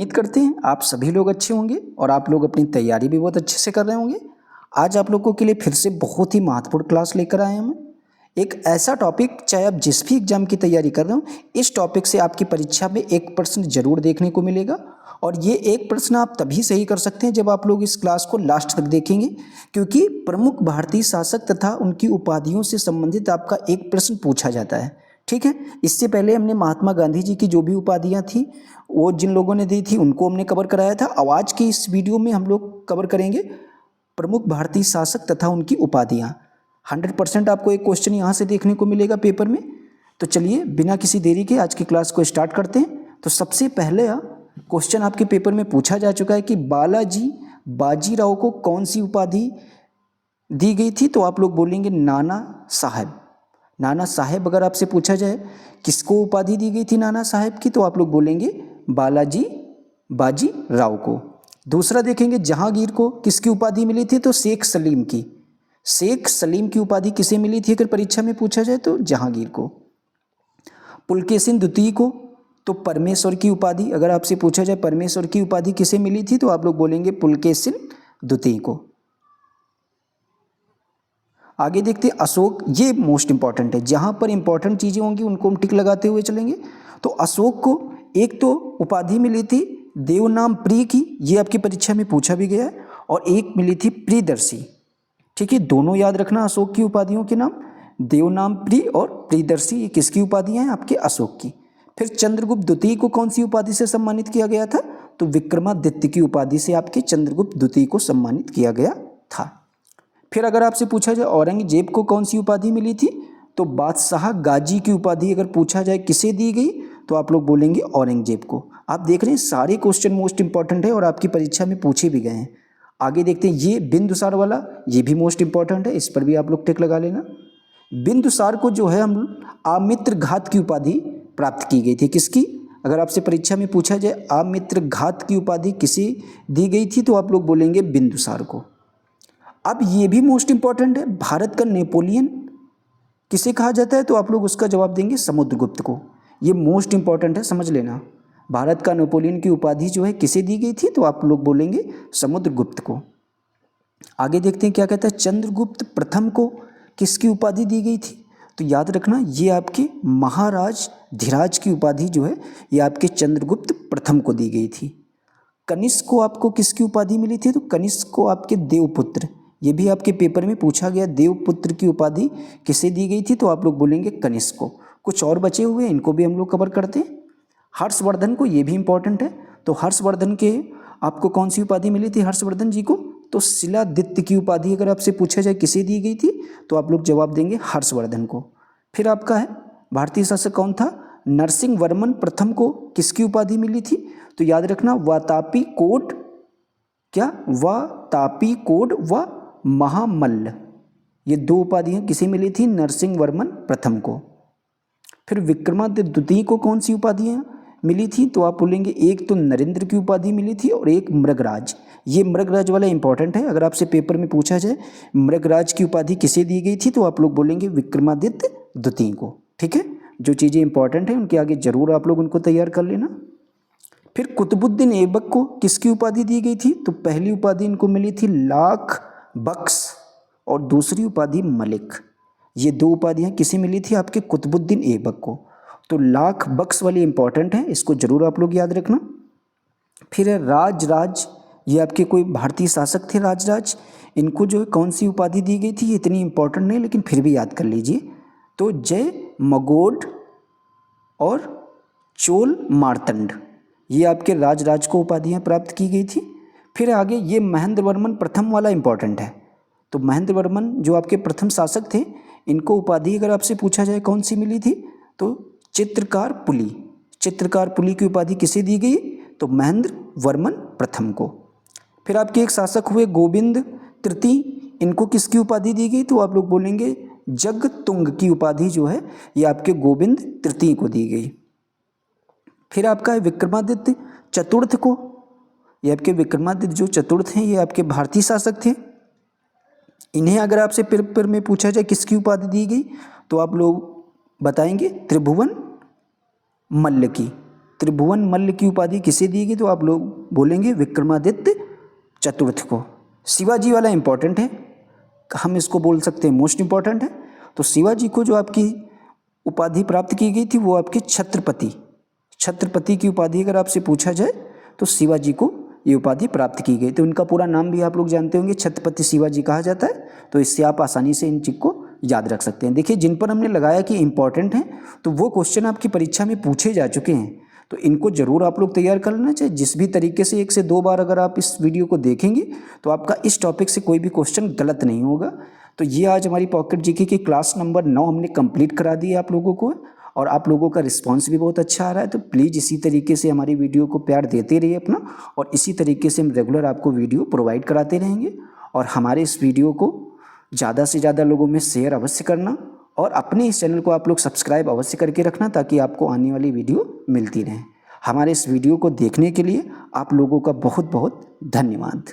उम्मीद करते हैं आप सभी लोग अच्छे होंगे और आप लोग अपनी तैयारी भी बहुत अच्छे से कर रहे होंगे। आज आप लोगों के लिए फिर से बहुत ही महत्वपूर्ण क्लास लेकर आए हैं हम। एक ऐसा टॉपिक, चाहे आप जिस भी एग्जाम की तैयारी कर रहे हो, इस टॉपिक से आपकी परीक्षा में 1% जरूर देखने को मिलेगा। और ये 1% आप तभी सही कर सकते हैं जब आप लोग इस क्लास को लास्ट तक देखेंगे, क्योंकि प्रमुख भारतीय शासक तथा उनकी उपाधियों से संबंधित आपका 1% पूछा जाता है। ठीक है, इससे पहले हमने महात्मा गांधी जी की जो भी उपाधियां थी वो जिन लोगों ने दी थी उनको हमने कवर कराया था। अब आज की इस वीडियो में हम लोग कवर करेंगे प्रमुख भारतीय शासक तथा उनकी उपाधियां। 100% आपको एक क्वेश्चन यहाँ से देखने को मिलेगा पेपर में। तो चलिए बिना किसी देरी के आज की क्लास को स्टार्ट करते हैं। तो सबसे पहले क्वेश्चन आपके पेपर में पूछा जा चुका है कि बालाजी बाजीराव को कौन सी उपाधि दी गई थी। तो आप लोग बोलेंगे नाना साहब। नाना साहब अगर आपसे पूछा जाए किसको उपाधि दी गई थी नाना साहब की, तो आप लोग बोलेंगे बालाजी बाजीराव को। दूसरा देखेंगे जहांगीर को किसकी उपाधि मिली थी, तो शेख सलीम की। शेख सलीम की उपाधि किसे मिली थी अगर परीक्षा में पूछा जाए तो जहांगीर को। पुलकेशिन द्वितीय को तो परमेश्वर की उपाधि, अगर आपसे पूछा जाए परमेश्वर की उपाधि किसे मिली थी, तो आप लोग बोलेंगे पुलकेशिन द्वितीय को। आगे देखते हैं अशोक, ये मोस्ट इंपॉर्टेंट है। जहां पर इंपॉर्टेंट चीजें होंगी उनको हम टिक लगाते हुए चलेंगे। तो अशोक को एक तो उपाधि मिली थी देवनाम प्रिय की, ये आपकी परीक्षा में पूछा भी गया है, और एक मिली थी प्रियदर्शी। ठीक है, दोनों याद रखना अशोक की उपाधियों के नाम, देवनाम प्रिय और प्रियदर्शी। ये किसकी उपाधियां हैं, आपके अशोक की। फिर चंद्रगुप्त द्वितीय को कौन सी उपाधि से सम्मानित किया गया था, तो विक्रमादित्य की उपाधि से आपके चंद्रगुप्त द्वितीय को सम्मानित किया गया था। फिर अगर आपसे पूछा जाए औरंगजेब को कौन सी उपाधि मिली थी, तो बादशाह गाजी की उपाधि अगर पूछा जाए किसे दी गई, तो आप लोग बोलेंगे औरंगजेब को। आप देख रहे हैं सारे क्वेश्चन मोस्ट इंपॉर्टेंट है और आपकी परीक्षा में पूछे भी गए हैं। आगे देखते हैं ये बिंदुसार वाला, ये भी मोस्ट इंपॉर्टेंट है, इस पर भी आप लोग टिक लगा लेना। बिंदुसार को जो है हम आमित्र घात की उपाधि प्राप्त की गई थी। किसकी, अगर आपसे परीक्षा में पूछा जाए आमित्र घात की उपाधि किसे दी गई थी, तो आप लोग बोलेंगे बिंदुसार को। अब ये भी मोस्ट इंपॉर्टेंट है, भारत का नेपोलियन किसे कहा जाता है, तो आप लोग उसका जवाब देंगे समुद्रगुप्त को। ये मोस्ट इंपॉर्टेंट है, समझ लेना। भारत का नेपोलियन की उपाधि जो है किसे दी गई थी, तो आप लोग बोलेंगे समुद्रगुप्त को। आगे देखते हैं क्या कहता है, चंद्रगुप्त प्रथम को किसकी उपाधि दी गई थी, तो याद रखना ये आपके महाराज धीराज की उपाधि जो है ये आपके चंद्रगुप्त प्रथम को दी गई थी। कनिष्क को आपको किसकी उपाधि मिली थी, तो कनिष्क को आपके देवपुत्र, ये भी आपके पेपर में पूछा गया, देवपुत्र की उपाधि किसे दी गई थी, तो आप लोग बोलेंगे कनिष्क को। कुछ और बचे हुए इनको भी हम लोग कवर करते हैं। हर्षवर्धन को, ये भी इंपॉर्टेंट है, तो हर्षवर्धन के आपको कौन सी उपाधि मिली थी हर्षवर्धन जी को, तो शिलादित्य की उपाधि अगर आपसे पूछा जाए किसे दी गई थी, तो आप लोग जवाब देंगे हर्षवर्धन को। फिर आपका है भारतीय शासक कौन था, नरसिंह वर्मन प्रथम को किसकी उपाधि मिली थी, तो याद रखना वातापी कोट, क्या वातापी कोट व महामल्ल, ये दो उपाधियां किसे मिली थी, नरसिंह वर्मन प्रथम को। फिर विक्रमादित्य द्वितीय को कौन सी उपाधियां मिली थी, तो आप बोलेंगे एक तो नरेंद्र की उपाधि मिली थी और एक मृगराज। ये मृगराज वाला इंपॉर्टेंट है, अगर आपसे पेपर में पूछा जाए मृगराज की उपाधि किसे दी गई थी, तो आप लोग बोलेंगे विक्रमादित्य द्वितीय को। ठीक है, जो चीज़ें इंपॉर्टेंट हैं उनके आगे जरूर आप लोग उनको तैयार कर लेना। फिर कुतुबुद्दीन ऐबक को किसकी उपाधि दी गई थी, तो पहली उपाधि इनको मिली थी लाख बख्श और दूसरी उपाधि मलिक। ये दो उपाधियां किसे मिली थी, आपके कुतुबुद्दीन ऐबक को। तो लाख बख्श वाली इंपॉर्टेंट है, इसको जरूर आप लोग याद रखना। फिर है राजराज, ये आपके कोई भारतीय शासक थे राजराज, इनको जो है कौन सी उपाधि दी गई थी, ये इतनी इंपॉर्टेंट नहीं लेकिन फिर भी याद कर लीजिए। तो जय मगोड और चोल मार्तंड, ये आपके राजराज को उपाधियां प्राप्त की गई थी। फिर आगे ये महेंद्र वर्मन प्रथम वाला इंपॉर्टेंट है, तो महेंद्र वर्मन जो आपके प्रथम शासक थे, इनको उपाधि अगर आपसे पूछा जाए कौन सी मिली थी, तो चित्रकार पुली, चित्रकार पुली की उपाधि किसे दी गई, तो महेंद्र वर्मन प्रथम को। फिर आपके एक शासक हुए गोविंद तृतीय, इनको किसकी उपाधि दी गई, तो आप लोग बोलेंगे जगतुंग की उपाधि जो है ये आपके गोविंद तृतीय को दी गई। फिर आपका है विक्रमादित्य चतुर्थ को, ये आपके विक्रमादित्य जो चतुर्थ हैं ये आपके भारतीय शासक थे। इन्हें अगर आपसे पेपर में पूछा जाए किसकी उपाधि दी गई, तो आप लोग बताएंगे त्रिभुवन मल्ल की, त्रिभुवन मल्ल की उपाधि किसे दी गई? तो आप लोग बोलेंगे विक्रमादित्य चतुर्थ को। शिवाजी वाला इंपॉर्टेंट है, हम इसको बोल सकते हैं मोस्ट इंपॉर्टेंट है। तो शिवाजी को जो आपकी उपाधि प्राप्त की गई थी वो आपके छत्रपति, छत्रपति की उपाधि अगर आपसे पूछा जाए तो शिवाजी को ये उपाधि प्राप्त की गई। तो इनका पूरा नाम भी आप लोग जानते होंगे, छत्रपति शिवाजी कहा जाता है। तो इससे आप आसानी से इन चीज़ को याद रख सकते हैं। देखिए जिन पर हमने लगाया कि इंपॉर्टेंट है तो वो क्वेश्चन आपकी परीक्षा में पूछे जा चुके हैं, तो इनको ज़रूर आप लोग तैयार कर लेना चाहिए। जिस भी तरीके से 1 से 2 बार अगर आप इस वीडियो को देखेंगे तो आपका इस टॉपिक से कोई भी क्वेश्चन गलत नहीं होगा। तो ये आज हमारी पॉकेट जीके की क्लास नंबर 9 हमने कंप्लीट करा दी है आप लोगों को, और आप लोगों का रिस्पांस भी बहुत अच्छा आ रहा है। तो प्लीज़ इसी तरीके से हमारी वीडियो को प्यार देते रहिए अपना, और इसी तरीके से हम रेगुलर आपको वीडियो प्रोवाइड कराते रहेंगे। और हमारे इस वीडियो को ज़्यादा से ज़्यादा लोगों में शेयर अवश्य करना, और अपने इस चैनल को आप लोग सब्सक्राइब अवश्य करके रखना ताकि आपको आने वाली वीडियो मिलती रहे। हमारे इस वीडियो को देखने के लिए आप लोगों का बहुत बहुत धन्यवाद।